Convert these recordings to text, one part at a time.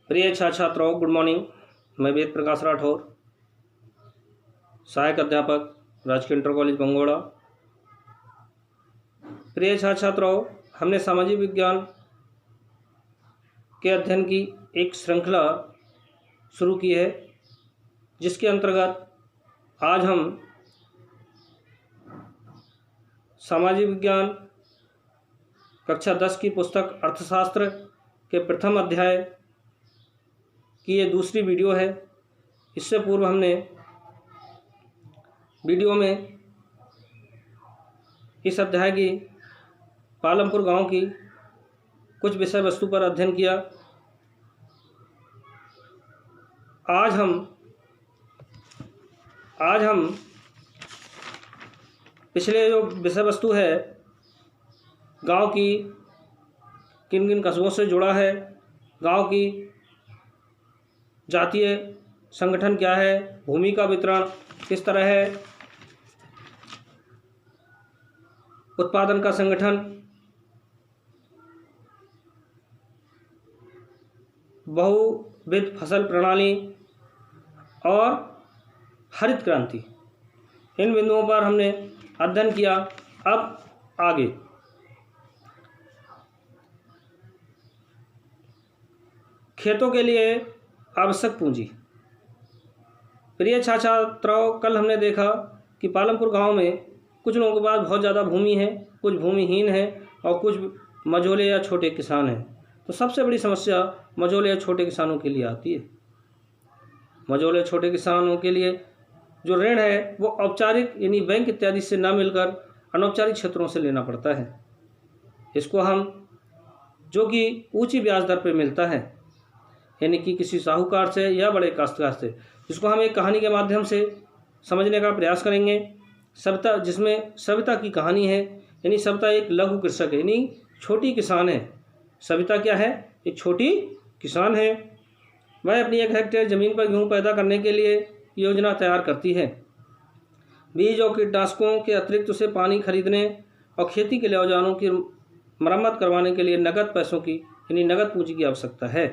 प्रिय छात्र छात्राओं, गुड मॉर्निंग। मैं वेद प्रकाश राठौर, सहायक अध्यापक, राजकीय इंटर कॉलेज बंगोड़ा। प्रिय छात्र छात्राओं, हमने सामाजिक विज्ञान के अध्ययन की एक श्रृंखला शुरू की है, जिसके अंतर्गत आज हम सामाजिक विज्ञान कक्षा 10 की पुस्तक अर्थशास्त्र के प्रथम अध्याय की ये दूसरी वीडियो है। इससे पूर्व हमने वीडियो में इस अध्याय की पालमपुर गांव की कुछ विषय वस्तु पर अध्ययन किया। आज हम पिछले जो विषय वस्तु है, गांव की किन किन कस्बों से जुड़ा है, गांव की जातीय संगठन क्या है, भूमि का वितरण किस तरह है, उत्पादन का संगठन, बहुविध फसल प्रणाली और हरित क्रांति, इन बिंदुओं पर हमने अध्ययन किया। अब आगे खेतों के लिए आवश्यक पूंजी। प्रिय छात्र छात्राओं, कल हमने देखा कि पालमपुर गांव में कुछ लोगों के पास बहुत ज़्यादा भूमि है, कुछ भूमिहीन है और कुछ मझोले या छोटे किसान हैं। तो सबसे बड़ी समस्या मझोले या छोटे किसानों के लिए आती है। मझोले छोटे किसानों के लिए जो ऋण है वो औपचारिक यानी बैंक इत्यादि से न मिलकर अनौपचारिक क्षेत्रों से लेना पड़ता है। इसको हम जो कि ऊंची ब्याज दर पर मिलता है, यानी कि किसी साहूकार से या बड़े काश्तकार से, जिसको हम एक कहानी के माध्यम से समझने का प्रयास करेंगे। सविता, जिसमें सविता की कहानी है, यानी सविता एक लघु कृषक है, यानी छोटी किसान है। सविता क्या है? एक छोटी किसान है। वह अपनी 1 हेक्टेयर ज़मीन पर गेहूँ पैदा करने के लिए योजना तैयार करती है। बीज और कीटनाशकों के अतिरिक्त उसे पानी खरीदने और खेती के लिए औजारों की मरम्मत करवाने के लिए नगद पैसों की यानी नगद पूंजी की आवश्यकता है।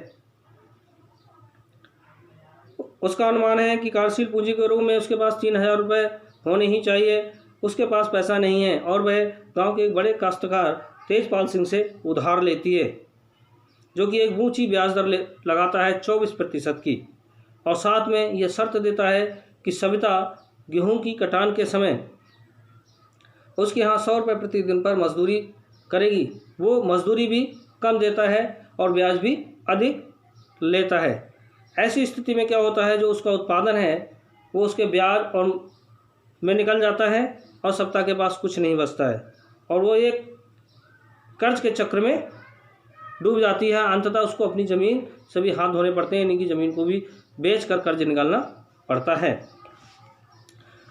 उसका अनुमान है कि कार्यशील पूंजी के रूप में उसके पास 3000 रुपये होने ही चाहिए। उसके पास पैसा नहीं है और वह गांव के एक बड़े काश्तकार तेजपाल सिंह से उधार लेती है, जो कि एक ऊंची ब्याज दर लगाता है 24% की, और साथ में यह शर्त देता है कि सविता गेहूं की कटान के समय उसके यहाँ 100 रुपये प्रतिदिन पर मजदूरी करेगी। वो मजदूरी भी कम देता है और ब्याज भी अधिक लेता है। ऐसी स्थिति में क्या होता है, जो उसका उत्पादन है वो उसके ब्याज और में निकल जाता है और सविता के पास कुछ नहीं बचता है और वो एक कर्ज के चक्र में डूब जाती है। अंततः उसको अपनी ज़मीन से भी हाथ धोने पड़ते हैं, यानी कि ज़मीन को भी बेच कर कर्ज निकालना पड़ता है।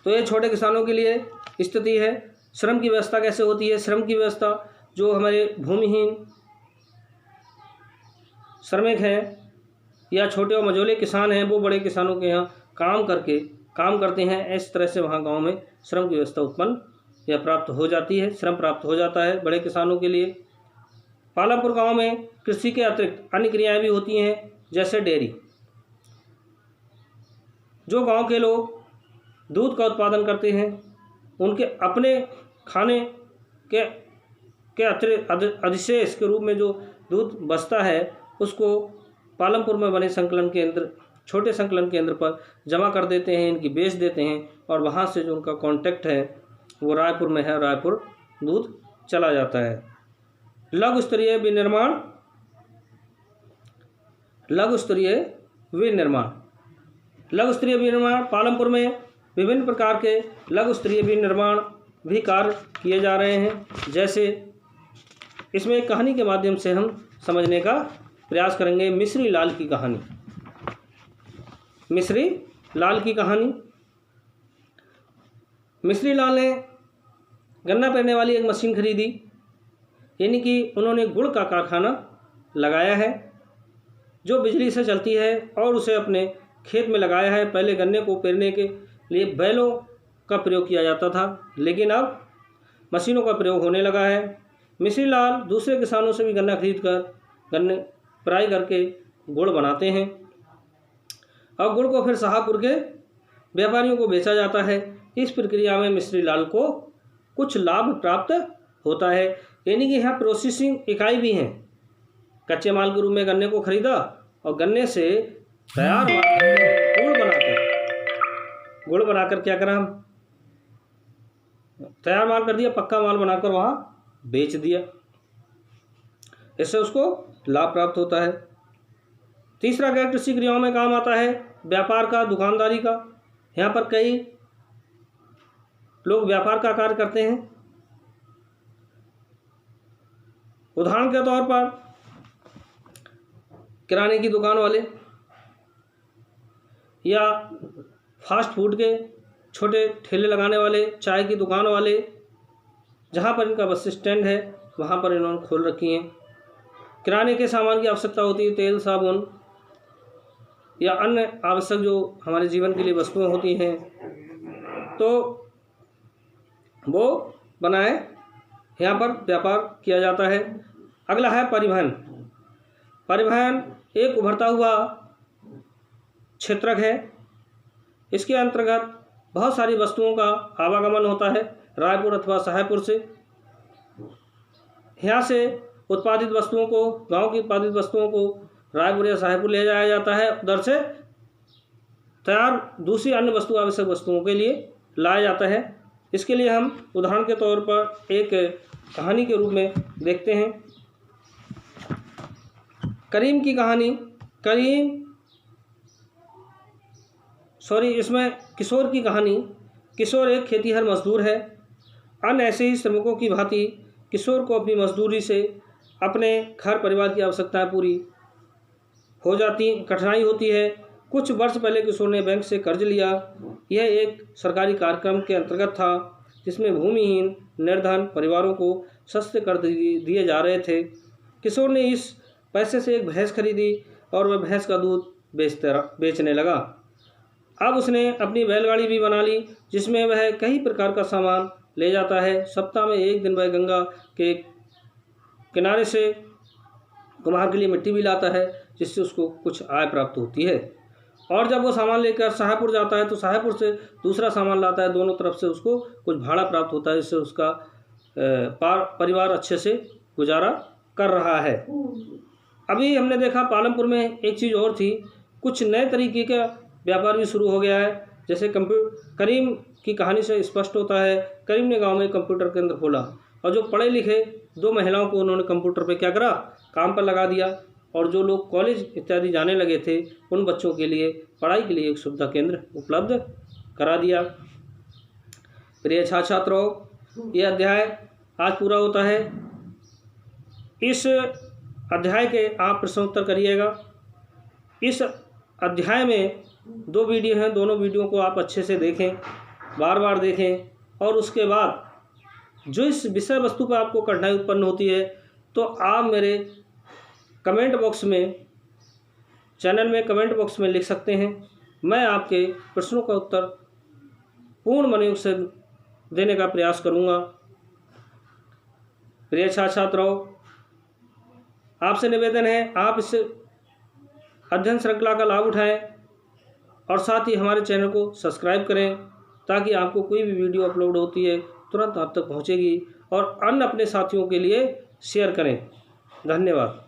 तो ये छोटे किसानों के लिए स्थिति है। श्रम की व्यवस्था कैसे होती है? श्रम की व्यवस्था, जो हमारे भूमिहीन श्रमिक हैं या छोटे और मझोले किसान हैं, वो बड़े किसानों के यहाँ काम करते हैं। इस तरह से वहाँ गांव में श्रम की व्यवस्था उत्पन्न या प्राप्त हो जाती है, श्रम प्राप्त हो जाता है बड़े किसानों के लिए। पालमपुर गांव में कृषि के अतिरिक्त अन्य क्रियाएं भी होती हैं, जैसे डेयरी। जो गांव के लोग दूध का उत्पादन करते हैं, उनके अपने खाने के अतिरिक्त अधिशेष के रूप में जो दूध बचता है, उसको पालमपुर में बने संकलन केंद्र, छोटे संकलन केंद्र पर जमा कर देते हैं, इनकी बेच देते हैं और वहाँ से जो उनका कांटेक्ट है वो रायपुर में है, रायपुर दूध चला जाता है। लघु स्तरीय विनिर्माण पालमपुर में विभिन्न प्रकार के लघु स्तरीय विनिर्माण भी कार्य किए जा रहे हैं। जैसे इसमें एक कहानी के माध्यम से हम समझने का प्रयास करेंगे। मिश्री लाल की कहानी। मिश्री लाल ने गन्ना पेरने वाली एक मशीन खरीदी, यानी कि उन्होंने गुड़ का कारखाना लगाया है जो बिजली से चलती है और उसे अपने खेत में लगाया है। पहले गन्ने को पेरने के लिए बैलों का प्रयोग किया जाता था, लेकिन अब मशीनों का प्रयोग होने लगा है। मिश्री लाल दूसरे किसानों से भी गन्ना खरीद कर गन्ने पेराई करके गुड़ बनाते हैं और गुड़ को फिर शाहपुर के व्यापारियों को बेचा जाता है। इस प्रक्रिया में मिश्री लाल को कुछ लाभ प्राप्त होता है, यानी कि यहाँ प्रोसेसिंग इकाई भी हैं। कच्चे माल के रूप में गन्ने को खरीदा और गन्ने से तैयार गुड़ बनाकर क्या करा, हम तैयार माल कर दिया, पक्का माल बनाकर वहाँ बेच दिया। इससे उसको लाभ प्राप्त होता है। तीसरा गैर कृषि क्रियाओं में काम आता है व्यापार का, दुकानदारी का। यहाँ पर कई लोग व्यापार का कार्य करते हैं। उदाहरण के तौर पर किराने की दुकान वाले या फास्ट फूड के छोटे ठेले लगाने वाले, चाय की दुकान वाले, जहाँ पर इनका बस स्टैंड है वहाँ पर इन्होंने खोल रखी हैं। किराने के सामान की आवश्यकता होती है, तेल, साबुन या अन्य आवश्यक जो हमारे जीवन के लिए वस्तुएं होती हैं, तो वो बनाए यहाँ पर व्यापार किया जाता है। अगला है परिवहन। परिवहन एक उभरता हुआ क्षेत्रक है। इसके अंतर्गत बहुत सारी वस्तुओं का आवागमन होता है रायपुर अथवा शाहपुर से। यहाँ से उत्पादित वस्तुओं को, गांव की उत्पादित वस्तुओं को रायपुर या शाहपुर ले जाया जाता है। उधर से तैयार दूसरी अन्य वस्तु, आवश्यक वस्तुओं के लिए लाया जाता है। इसके लिए हम उदाहरण के तौर पर एक कहानी के रूप में देखते हैं। करीम की कहानी। इसमें किशोर की कहानी। किशोर एक खेतीहर मजदूर है। अन्य ऐसे ही श्रमिकों की भांति किशोर को अपनी मजदूरी से अपने घर परिवार की आवश्यकताएं पूरी हो जाती, कठिनाई होती है। कुछ वर्ष पहले किशोर ने बैंक से कर्ज लिया। यह एक सरकारी कार्यक्रम के अंतर्गत था जिसमें भूमिहीन निर्धन परिवारों को सस्ते कर्ज दिए जा रहे थे। किशोर ने इस पैसे से एक भैंस खरीदी और वह भैंस का दूध बेचने लगा। अब उसने अपनी बैलगाड़ी भी बना ली जिसमें वह कई प्रकार का सामान ले जाता है। सप्ताह में एक दिन वह गंगा के किनारे से कुम्हार के लिए मिट्टी भी लाता है जिससे उसको कुछ आय प्राप्त होती है। और जब वो सामान लेकर शाहपुर जाता है तो शाहपुर से दूसरा सामान लाता है। दोनों तरफ से उसको कुछ भाड़ा प्राप्त होता है जिससे उसका परिवार अच्छे से गुजारा कर रहा है। अभी हमने देखा पालमपुर में एक चीज़ और थी, कुछ नए तरीके का व्यापार भी शुरू हो गया है। जैसे करीम की कहानी से स्पष्ट होता है, करीम ने गांव में कंप्यूटर केंद्र खोला और जो पढ़े लिखे 2 महिलाओं को उन्होंने कंप्यूटर पे क्या करा, काम पर लगा दिया। और जो लोग कॉलेज इत्यादि जाने लगे थे उन बच्चों के लिए पढ़ाई के लिए एक सुविधा केंद्र उपलब्ध करा दिया। प्रिय छात्र छात्राओं, ये अध्याय आज पूरा होता है। इस अध्याय के आप प्रश्नोत्तर करिएगा। इस अध्याय में 2 वीडियो हैं, दोनों वीडियो को आप अच्छे से देखें, बार बार देखें। और उसके बाद जो इस विषय वस्तु पर आपको कठिनाई उत्पन्न होती है तो आप मेरे कमेंट बॉक्स में, चैनल में कमेंट बॉक्स में लिख सकते हैं। मैं आपके प्रश्नों का उत्तर पूर्ण मनोयोग से देने का प्रयास करूंगा। प्रिय छात्र छात्राओं, आपसे निवेदन है आप इस अध्ययन श्रृंखला का लाभ उठाएं और साथ ही हमारे चैनल को सब्सक्राइब करें ताकि आपको कोई भी वीडियो अपलोड होती है तुरंत आप तक पहुंचेगी। और अन्य अपने साथियों के लिए शेयर करें। धन्यवाद।